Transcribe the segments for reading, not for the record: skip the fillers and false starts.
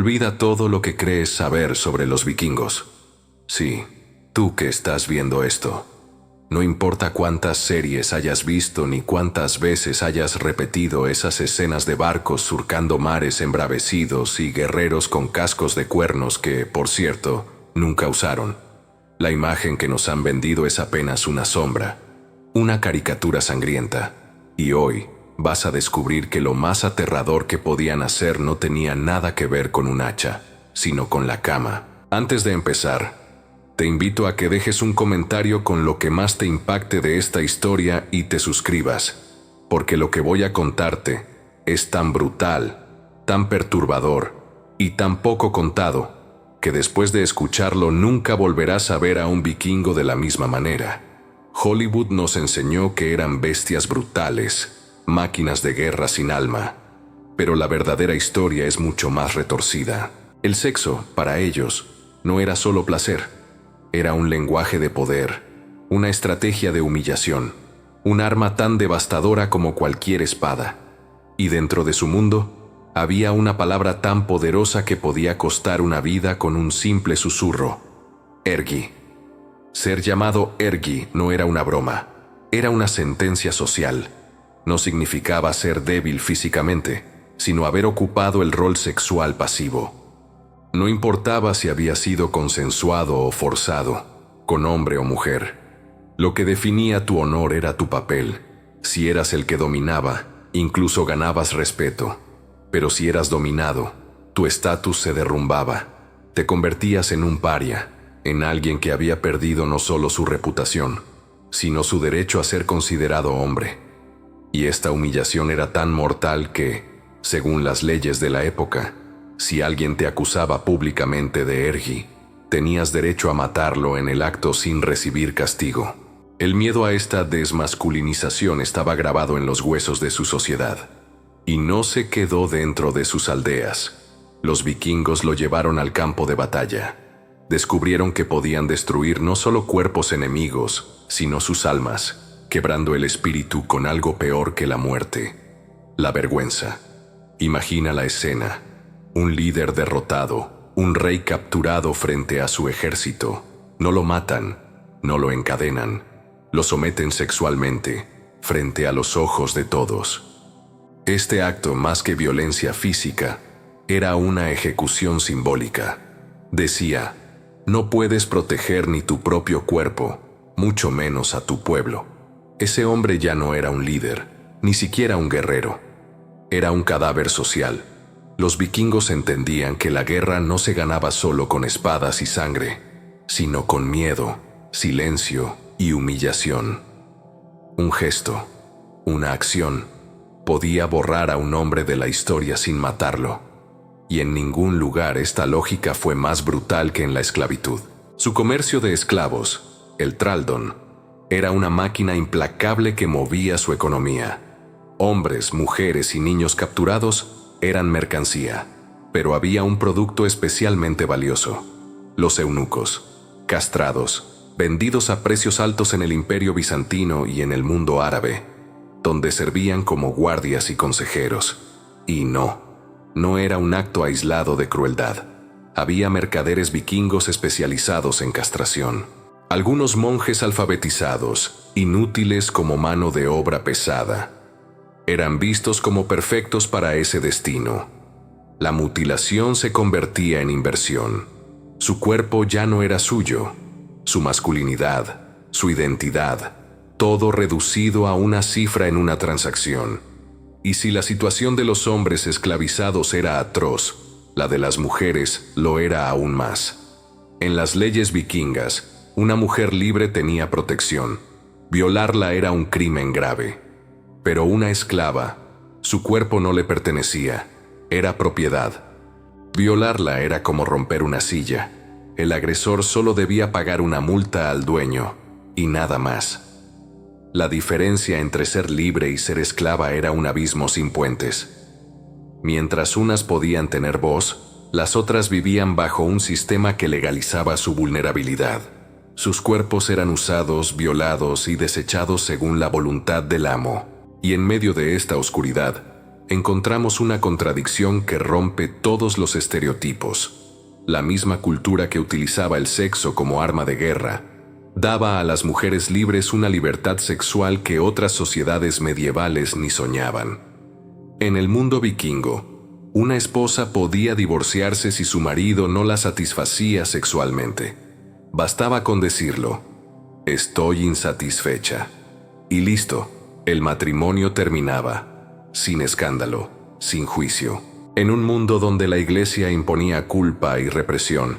Olvida todo lo que crees saber sobre los vikingos. Sí, tú que estás viendo esto. No importa cuántas series hayas visto ni cuántas veces hayas repetido esas escenas de barcos surcando mares embravecidos y guerreros con cascos de cuernos que, por cierto, nunca usaron. La imagen que nos han vendido es apenas una sombra, una caricatura sangrienta. Y hoy vas a descubrir que lo más aterrador que podían hacer no tenía nada que ver con un hacha, sino con la cama. Antes de empezar, te invito a que dejes un comentario con lo que más te impacte de esta historia y te suscribas, porque lo que voy a contarte es tan brutal, tan perturbador y tan poco contado, que después de escucharlo nunca volverás a ver a un vikingo de la misma manera. Hollywood nos enseñó que eran bestias brutales, máquinas de guerra sin alma, pero la verdadera historia es mucho más retorcida. El sexo, para ellos, no era solo placer. Era un lenguaje de poder, una estrategia de humillación, un arma tan devastadora como cualquier espada. Y dentro de su mundo, había una palabra tan poderosa que podía costar una vida con un simple susurro: Ergi. Ser llamado Ergi no era una broma, era una sentencia social. No significaba ser débil físicamente, sino haber ocupado el rol sexual pasivo. No importaba si había sido consensuado o forzado, con hombre o mujer. Lo que definía tu honor era tu papel. Si eras el que dominaba, incluso ganabas respeto. Pero si eras dominado, tu estatus se derrumbaba. Te convertías en un paria, en alguien que había perdido no solo su reputación, sino su derecho a ser considerado hombre. Y esta humillación era tan mortal que, según las leyes de la época, si alguien te acusaba públicamente de Ergi, tenías derecho a matarlo en el acto sin recibir castigo. El miedo a esta desmasculinización estaba grabado en los huesos de su sociedad, y no se quedó dentro de sus aldeas. Los vikingos lo llevaron al campo de batalla. Descubrieron que podían destruir no solo cuerpos enemigos, sino sus almas, quebrando el espíritu con algo peor que la muerte: la vergüenza. Imagina la escena. Un líder derrotado, un rey capturado frente a su ejército. No lo matan, no lo encadenan, lo someten sexualmente, frente a los ojos de todos. Este acto, más que violencia física, era una ejecución simbólica. Decía: no puedes proteger ni tu propio cuerpo, mucho menos a tu pueblo. Ese hombre ya no era un líder, ni siquiera un guerrero. Era un cadáver social. Los vikingos entendían que la guerra no se ganaba solo con espadas y sangre, sino con miedo, silencio y humillación. Un gesto, una acción, podía borrar a un hombre de la historia sin matarlo. Y en ningún lugar esta lógica fue más brutal que en la esclavitud. Su comercio de esclavos, el thraldom, era una máquina implacable que movía su economía. Hombres, mujeres y niños capturados eran mercancía, pero había un producto especialmente valioso: los eunucos, castrados, vendidos a precios altos en el Imperio Bizantino y en el mundo árabe, donde servían como guardias y consejeros. Y no era un acto aislado de crueldad. Había mercaderes vikingos especializados en castración. Algunos monjes alfabetizados, inútiles como mano de obra pesada, eran vistos como perfectos para ese destino. La mutilación se convertía en inversión. Su cuerpo ya no era suyo, su masculinidad, su identidad, todo reducido a una cifra en una transacción. Y si la situación de los hombres esclavizados era atroz, la de las mujeres lo era aún más. En las leyes vikingas, una mujer libre tenía protección. Violarla era un crimen grave. Pero una esclava, su cuerpo no le pertenecía, era propiedad. Violarla era como romper una silla. El agresor solo debía pagar una multa al dueño, y nada más. La diferencia entre ser libre y ser esclava era un abismo sin puentes. Mientras unas podían tener voz, las otras vivían bajo un sistema que legalizaba su vulnerabilidad. Sus cuerpos eran usados, violados y desechados según la voluntad del amo. Y en medio de esta oscuridad, encontramos una contradicción que rompe todos los estereotipos. La misma cultura que utilizaba el sexo como arma de guerra daba a las mujeres libres una libertad sexual que otras sociedades medievales ni soñaban. En el mundo vikingo, una esposa podía divorciarse si su marido no la satisfacía sexualmente. Bastaba con decirlo: estoy insatisfecha. Y listo, el matrimonio terminaba, sin escándalo, sin juicio. En un mundo donde la iglesia imponía culpa y represión,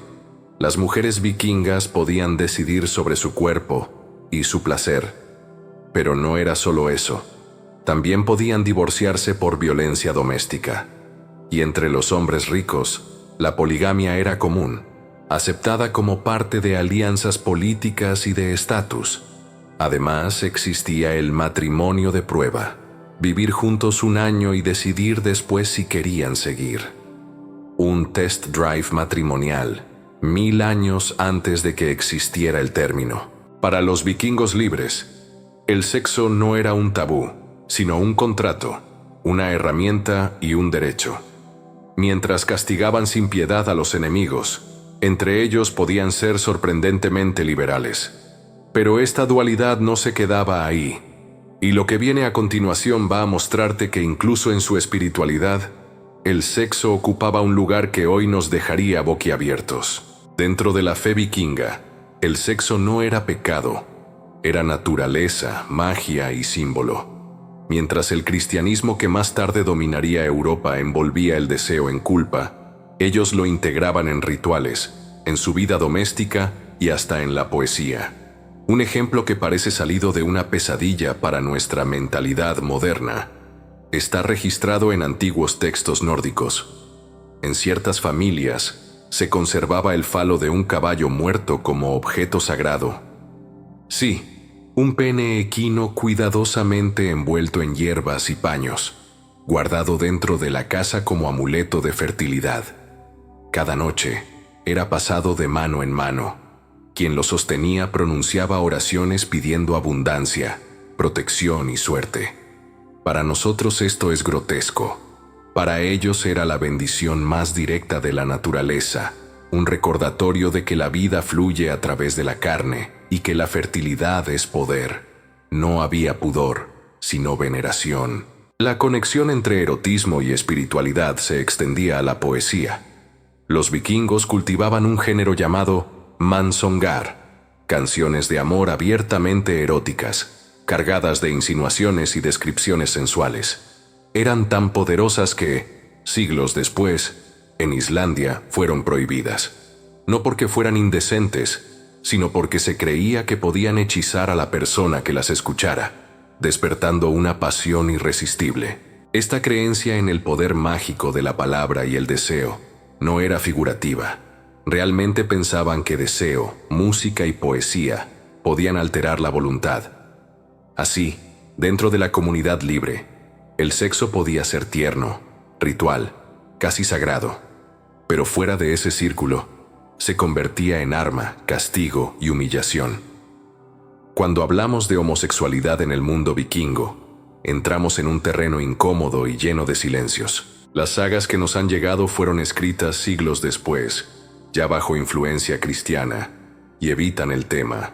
las mujeres vikingas podían decidir sobre su cuerpo y su placer. Pero no era solo eso. También podían divorciarse por violencia doméstica. Y entre los hombres ricos, la poligamia era común, aceptada como parte de alianzas políticas y de estatus. Además, existía el matrimonio de prueba, vivir juntos un año y decidir después si querían seguir. Un test drive matrimonial, 1000 años antes de que existiera el término. Para los vikingos libres, el sexo no era un tabú, sino un contrato, una herramienta y un derecho. Mientras castigaban sin piedad a los enemigos, entre ellos podían ser sorprendentemente liberales. Pero esta dualidad no se quedaba ahí, y lo que viene a continuación va a mostrarte que incluso en su espiritualidad, el sexo ocupaba un lugar que hoy nos dejaría boquiabiertos. Dentro de la fe vikinga, el sexo no era pecado, era naturaleza, magia y símbolo. Mientras el cristianismo que más tarde dominaría Europa envolvía el deseo en culpa, ellos lo integraban en rituales, en su vida doméstica y hasta en la poesía. Un ejemplo que parece salido de una pesadilla para nuestra mentalidad moderna está registrado en antiguos textos nórdicos. En ciertas familias se conservaba el falo de un caballo muerto como objeto sagrado. Sí, un pene equino cuidadosamente envuelto en hierbas y paños, guardado dentro de la casa como amuleto de fertilidad. Cada noche era pasado de mano en mano. Quien lo sostenía pronunciaba oraciones pidiendo abundancia, protección y suerte. Para nosotros esto es grotesco. Para ellos era la bendición más directa de la naturaleza, un recordatorio de que la vida fluye a través de la carne y que la fertilidad es poder. No había pudor, sino veneración. La conexión entre erotismo y espiritualidad se extendía a la poesía. Los vikingos cultivaban un género llamado mansongar, canciones de amor abiertamente eróticas, cargadas de insinuaciones y descripciones sensuales. Eran tan poderosas que, siglos después, en Islandia fueron prohibidas. No porque fueran indecentes, sino porque se creía que podían hechizar a la persona que las escuchara, despertando una pasión irresistible. Esta creencia en el poder mágico de la palabra y el deseo no era figurativa. Realmente pensaban que deseo, música y poesía podían alterar la voluntad. Así, dentro de la comunidad libre, el sexo podía ser tierno, ritual, casi sagrado, pero fuera de ese círculo, se convertía en arma, castigo y humillación. Cuando hablamos de homosexualidad en el mundo vikingo, entramos en un terreno incómodo y lleno de silencios. Las sagas que nos han llegado fueron escritas siglos después, ya bajo influencia cristiana, y evitan el tema.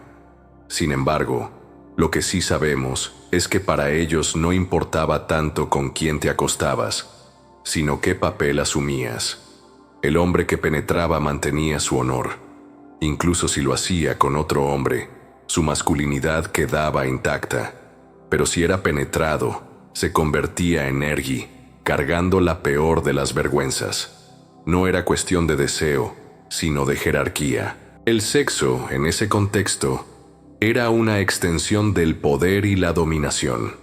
Sin embargo, lo que sí sabemos es que para ellos no importaba tanto con quién te acostabas, sino qué papel asumías. El hombre que penetraba mantenía su honor. Incluso si lo hacía con otro hombre, su masculinidad quedaba intacta. Pero si era penetrado, se convertía en ergi, cargando la peor de las vergüenzas. No era cuestión de deseo, sino de jerarquía. El sexo, en ese contexto, era una extensión del poder y la dominación.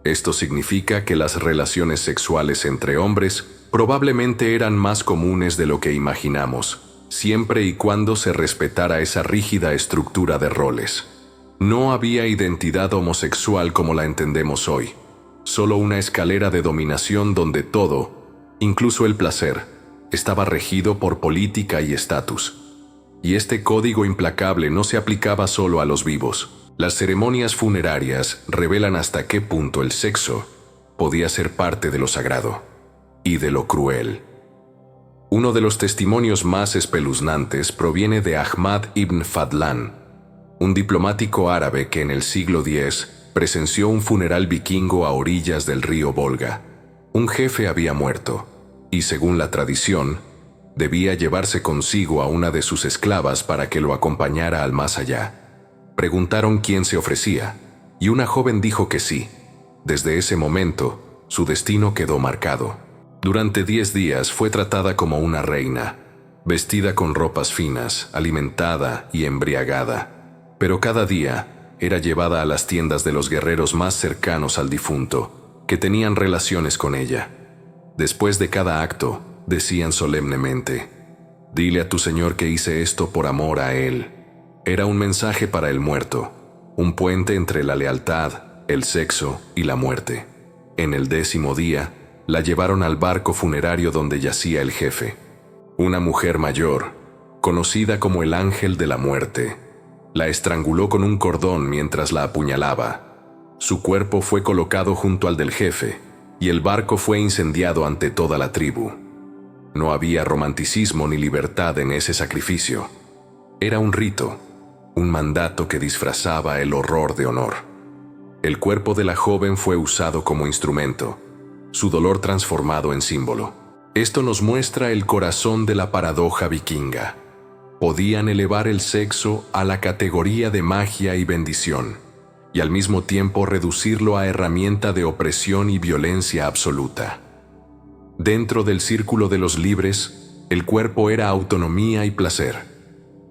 Esto significa que las relaciones sexuales entre hombres probablemente eran más comunes de lo que imaginamos, siempre y cuando se respetara esa rígida estructura de roles. No había identidad homosexual como la entendemos hoy, solo una escalera de dominación donde todo, incluso el placer, estaba regido por política y estatus. Y este código implacable no se aplicaba solo a los vivos. Las ceremonias funerarias revelan hasta qué punto el sexo podía ser parte de lo sagrado y de lo cruel. Uno de los testimonios más espeluznantes proviene de Ahmad ibn Fadlan, un diplomático árabe que en el siglo X presenció un funeral vikingo a orillas del río Volga. Un jefe había muerto, y según la tradición, debía llevarse consigo a una de sus esclavas para que lo acompañara al más allá. Preguntaron quién se ofrecía, y una joven dijo que sí. Desde ese momento, su destino quedó marcado. Durante 10 días fue tratada como una reina, vestida con ropas finas, alimentada y embriagada. Pero cada día era llevada a las tiendas de los guerreros más cercanos al difunto, que tenían relaciones con ella. Después de cada acto, decían solemnemente: «Dile a tu señor que hice esto por amor a él». Era un mensaje para el muerto, un puente entre la lealtad, el sexo y la muerte. En el 10º día, la llevaron al barco funerario donde yacía el jefe. Una mujer mayor, conocida como el ángel de la muerte, la estranguló con un cordón mientras la apuñalaba. Su cuerpo fue colocado junto al del jefe, y el barco fue incendiado ante toda la tribu. No había romanticismo ni libertad en ese sacrificio. Era un rito, un mandato que disfrazaba el horror de honor. El cuerpo de la joven fue usado como instrumento, su dolor transformado en símbolo. Esto nos muestra el corazón de la paradoja vikinga. Podían elevar el sexo a la categoría de magia y bendición, y al mismo tiempo reducirlo a herramienta de opresión y violencia absoluta. Dentro del círculo de los libres, el cuerpo era autonomía y placer.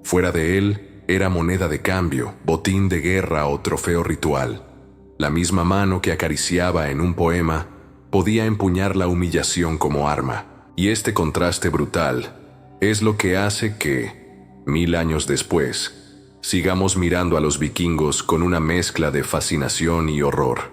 Fuera de él, era moneda de cambio, botín de guerra o trofeo ritual. La misma mano que acariciaba en un poema podía empuñar la humillación como arma. Y este contraste brutal es lo que hace que, 1000 años después, sigamos mirando a los vikingos con una mezcla de fascinación y horror.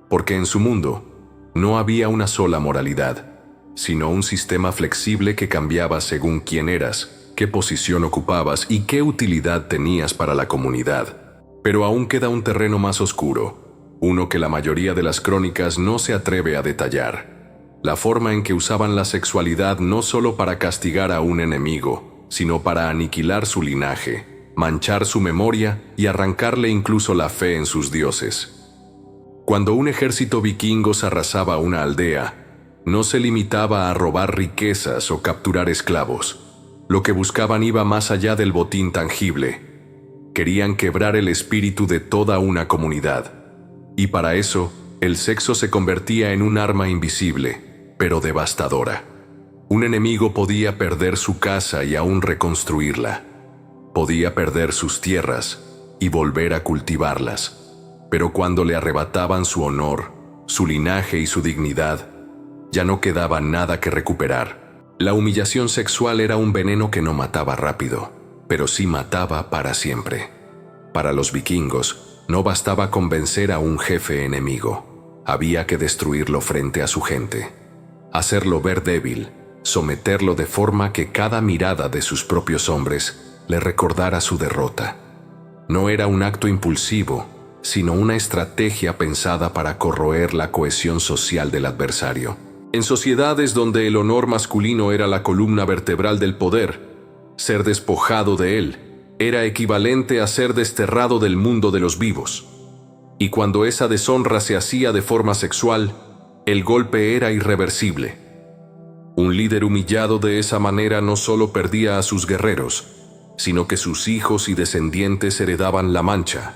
Porque en su mundo no había una sola moralidad, sino un sistema flexible que cambiaba según quién eras, qué posición ocupabas y qué utilidad tenías para la comunidad. Pero aún queda un terreno más oscuro, uno que la mayoría de las crónicas no se atreve a detallar: la forma en que usaban la sexualidad no solo para castigar a un enemigo, sino para aniquilar su linaje, manchar su memoria y arrancarle incluso la fe en sus dioses. Cuando un ejército vikingo arrasaba una aldea, no se limitaba a robar riquezas o capturar esclavos. Lo que buscaban iba más allá del botín tangible. Querían quebrar el espíritu de toda una comunidad. Y para eso, el sexo se convertía en un arma invisible, pero devastadora. Un enemigo podía perder su casa y aún reconstruirla. Podía perder sus tierras y volver a cultivarlas. Pero cuando le arrebataban su honor, su linaje y su dignidad, ya no quedaba nada que recuperar. La humillación sexual era un veneno que no mataba rápido, pero sí mataba para siempre. Para los vikingos, no bastaba convencer a un jefe enemigo. Había que destruirlo frente a su gente. Hacerlo ver débil, someterlo de forma que cada mirada de sus propios hombres le recordara su derrota. No era un acto impulsivo, sino una estrategia pensada para corroer la cohesión social del adversario. En sociedades donde el honor masculino era la columna vertebral del poder, ser despojado de él era equivalente a ser desterrado del mundo de los vivos. Y cuando esa deshonra se hacía de forma sexual, el golpe era irreversible. Un líder humillado de esa manera no solo perdía a sus guerreros, sino que sus hijos y descendientes heredaban la mancha.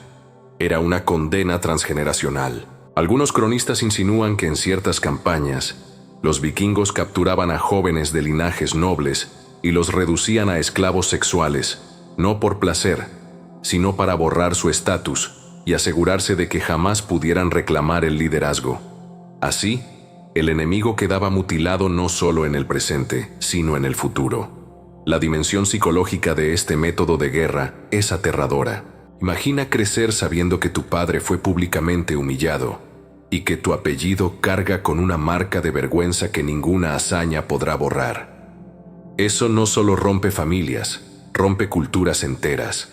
Era una condena transgeneracional. Algunos cronistas insinúan que en ciertas campañas, los vikingos capturaban a jóvenes de linajes nobles y los reducían a esclavos sexuales, no por placer, sino para borrar su estatus y asegurarse de que jamás pudieran reclamar el liderazgo. Así, el enemigo quedaba mutilado no solo en el presente, sino en el futuro. La dimensión psicológica de este método de guerra es aterradora. Imagina crecer sabiendo que tu padre fue públicamente humillado y que tu apellido carga con una marca de vergüenza que ninguna hazaña podrá borrar. Eso no solo rompe familias, rompe culturas enteras.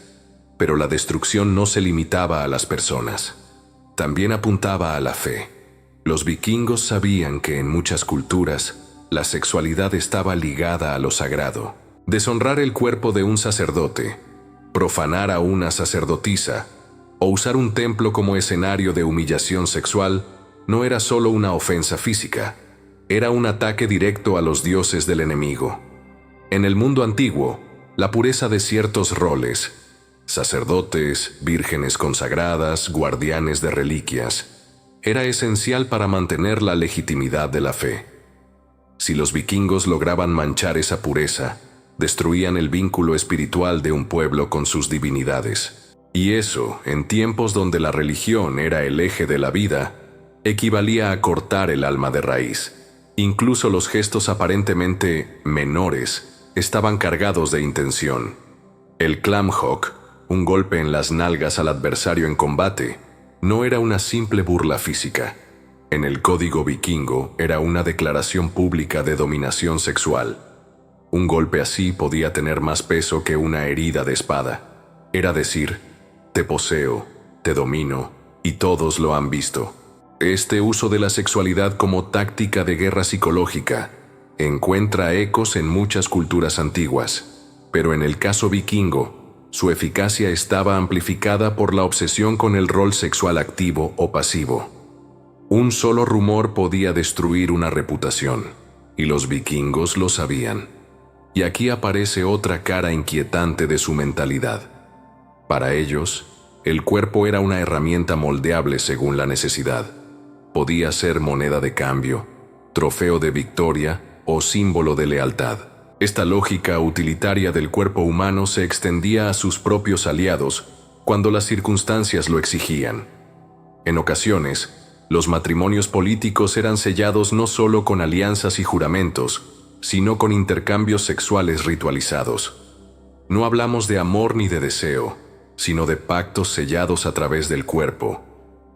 Pero la destrucción no se limitaba a las personas. También apuntaba a la fe. Los vikingos sabían que en muchas culturas la sexualidad estaba ligada a lo sagrado. Deshonrar el cuerpo de un sacerdote, profanar a una sacerdotisa o usar un templo como escenario de humillación sexual no era solo una ofensa física, era un ataque directo a los dioses del enemigo. En el mundo antiguo, la pureza de ciertos roles, sacerdotes, vírgenes consagradas, guardianes de reliquias, era esencial para mantener la legitimidad de la fe. Si los vikingos lograban manchar esa pureza, destruían el vínculo espiritual de un pueblo con sus divinidades. Y eso, en tiempos donde la religión era el eje de la vida, equivalía a cortar el alma de raíz. Incluso los gestos aparentemente menores estaban cargados de intención. El klamhok, un golpe en las nalgas al adversario en combate, no era una simple burla física. En el código vikingo era una declaración pública de dominación sexual. Un golpe así podía tener más peso que una herida de espada. Era decir, te poseo, te domino, y todos lo han visto. Este uso de la sexualidad como táctica de guerra psicológica encuentra ecos en muchas culturas antiguas, pero en el caso vikingo, su eficacia estaba amplificada por la obsesión con el rol sexual activo o pasivo. Un solo rumor podía destruir una reputación, y los vikingos lo sabían. Y aquí aparece otra cara inquietante de su mentalidad. Para ellos, el cuerpo era una herramienta moldeable según la necesidad. Podía ser moneda de cambio, trofeo de victoria o símbolo de lealtad. Esta lógica utilitaria del cuerpo humano se extendía a sus propios aliados cuando las circunstancias lo exigían. En ocasiones, los matrimonios políticos eran sellados no solo con alianzas y juramentos, sino con intercambios sexuales ritualizados. No hablamos de amor ni de deseo, sino de pactos sellados a través del cuerpo,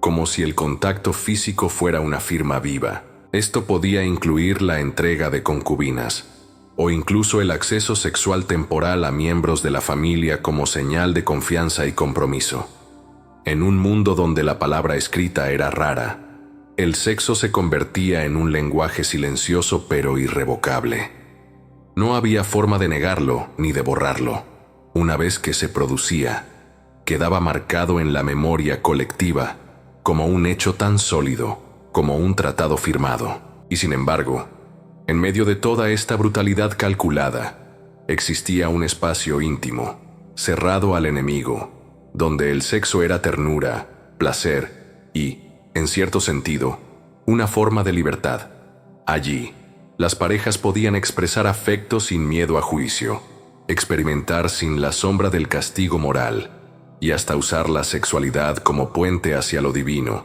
como si el contacto físico fuera una firma viva. Esto podía incluir la entrega de concubinas, o incluso el acceso sexual temporal a miembros de la familia como señal de confianza y compromiso. En un mundo donde la palabra escrita era rara, el sexo se convertía en un lenguaje silencioso pero irrevocable. No había forma de negarlo ni de borrarlo. Una vez que se producía, quedaba marcado en la memoria colectiva como un hecho tan sólido como un tratado firmado. Y sin embargo, en medio de toda esta brutalidad calculada, existía un espacio íntimo, cerrado al enemigo, donde el sexo era ternura, placer y, en cierto sentido, una forma de libertad. Allí, las parejas podían expresar afecto sin miedo a juicio, experimentar sin la sombra del castigo moral y hasta usar la sexualidad como puente hacia lo divino.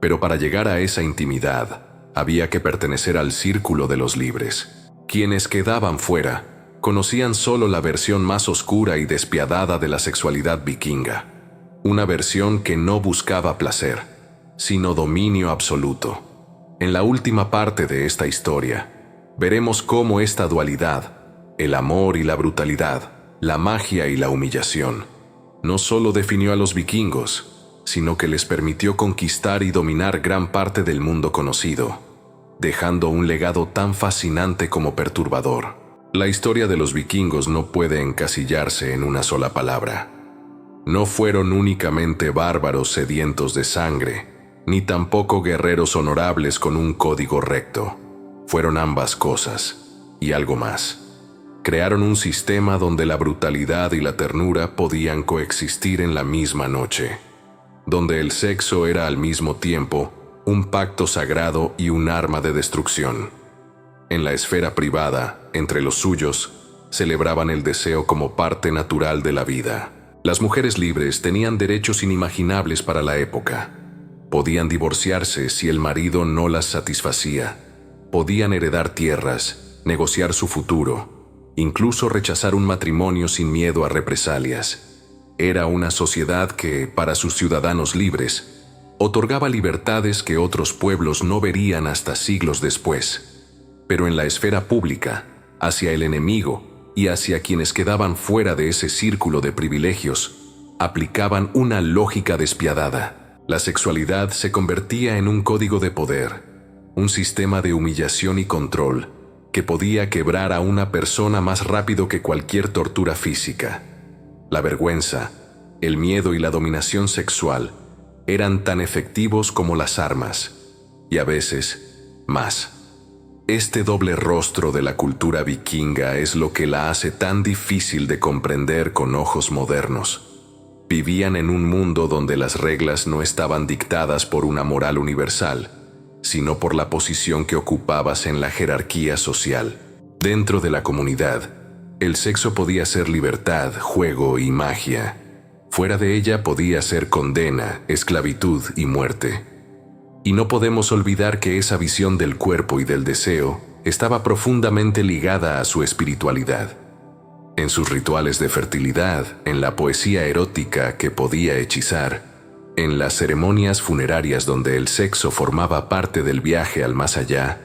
Pero para llegar a esa intimidad, había que pertenecer al círculo de los libres. Quienes quedaban fuera conocían solo la versión más oscura y despiadada de la sexualidad vikinga, una versión que no buscaba placer, sino dominio absoluto. En la última parte de esta historia, veremos cómo esta dualidad, el amor y la brutalidad, la magia y la humillación, no solo definió a los vikingos, sino que les permitió conquistar y dominar gran parte del mundo conocido, dejando un legado tan fascinante como perturbador. La historia de los vikingos no puede encasillarse en una sola palabra. No fueron únicamente bárbaros sedientos de sangre, ni tampoco guerreros honorables con un código recto. Fueron ambas cosas, y algo más. Crearon un sistema donde la brutalidad y la ternura podían coexistir en la misma noche, donde el sexo era al mismo tiempo un pacto sagrado y un arma de destrucción. En la esfera privada, entre los suyos, celebraban el deseo como parte natural de la vida. Las mujeres libres tenían derechos inimaginables para la época. Podían divorciarse si el marido no las satisfacía. Podían heredar tierras, negociar su futuro, incluso rechazar un matrimonio sin miedo a represalias. Era una sociedad que, para sus ciudadanos libres, otorgaba libertades que otros pueblos no verían hasta siglos después. Pero en la esfera pública, hacia el enemigo y hacia quienes quedaban fuera de ese círculo de privilegios, aplicaban una lógica despiadada. La sexualidad se convertía en un código de poder, un sistema de humillación y control que podía quebrar a una persona más rápido que cualquier tortura física. La vergüenza, el miedo y la dominación sexual eran tan efectivos como las armas, y a veces más. Este doble rostro de la cultura vikinga es lo que la hace tan difícil de comprender con ojos modernos. Vivían en un mundo donde las reglas no estaban dictadas por una moral universal, sino por la posición que ocupabas en la jerarquía social. Dentro de la comunidad, el sexo podía ser libertad, juego y magia. Fuera de ella podía ser condena, esclavitud y muerte. Y no podemos olvidar que esa visión del cuerpo y del deseo estaba profundamente ligada a su espiritualidad. En sus rituales de fertilidad, en la poesía erótica que podía hechizar, en las ceremonias funerarias donde el sexo formaba parte del viaje al más allá,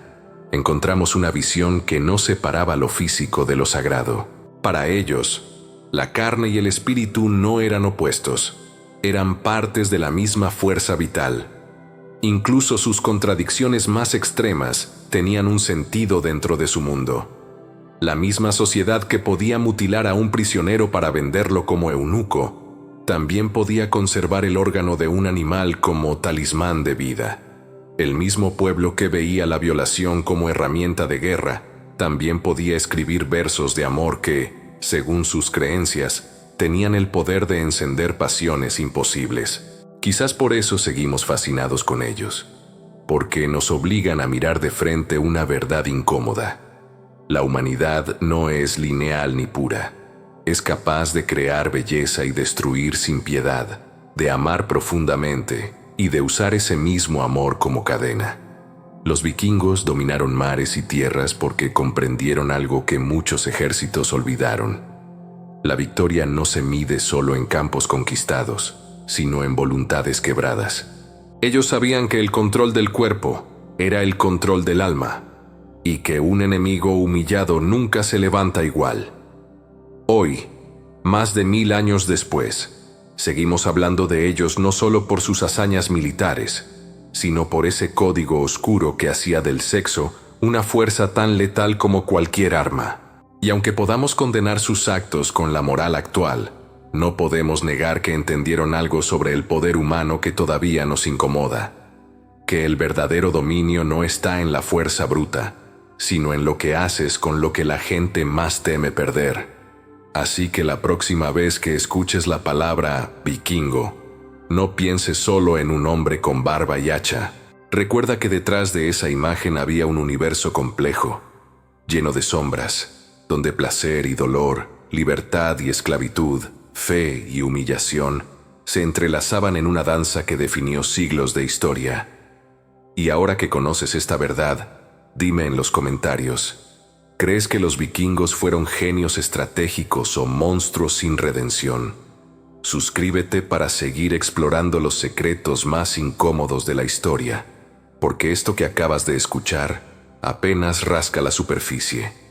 encontramos una visión que no separaba lo físico de lo sagrado. Para ellos, la carne y el espíritu no eran opuestos, eran partes de la misma fuerza vital. Incluso sus contradicciones más extremas tenían un sentido dentro de su mundo. La misma sociedad que podía mutilar a un prisionero para venderlo como eunuco, también podía conservar el órgano de un animal como talismán de vida. El mismo pueblo que veía la violación como herramienta de guerra, también podía escribir versos de amor que, según sus creencias, tenían el poder de encender pasiones imposibles. Quizás por eso seguimos fascinados con ellos, porque nos obligan a mirar de frente una verdad incómoda. La humanidad no es lineal ni pura. Es capaz de crear belleza y destruir sin piedad, de amar profundamente y de usar ese mismo amor como cadena. Los vikingos dominaron mares y tierras porque comprendieron algo que muchos ejércitos olvidaron. La victoria no se mide solo en campos conquistados, sino en voluntades quebradas. Ellos sabían que el control del cuerpo era el control del alma, y que un enemigo humillado nunca se levanta igual. Hoy, más de 1000 años después, seguimos hablando de ellos no solo por sus hazañas militares, sino por ese código oscuro que hacía del sexo una fuerza tan letal como cualquier arma. Y aunque podamos condenar sus actos con la moral actual, no podemos negar que entendieron algo sobre el poder humano que todavía nos incomoda, que el verdadero dominio no está en la fuerza bruta, sino en lo que haces con lo que la gente más teme perder. Así que la próxima vez que escuches la palabra vikingo, no pienses solo en un hombre con barba y hacha. Recuerda que detrás de esa imagen había un universo complejo, lleno de sombras, donde placer y dolor, libertad y esclavitud, fe y humillación se entrelazaban en una danza que definió siglos de historia. Y ahora que conoces esta verdad, dime en los comentarios, ¿crees que los vikingos fueron genios estratégicos o monstruos sin redención? Suscríbete para seguir explorando los secretos más incómodos de la historia, porque esto que acabas de escuchar apenas rasca la superficie.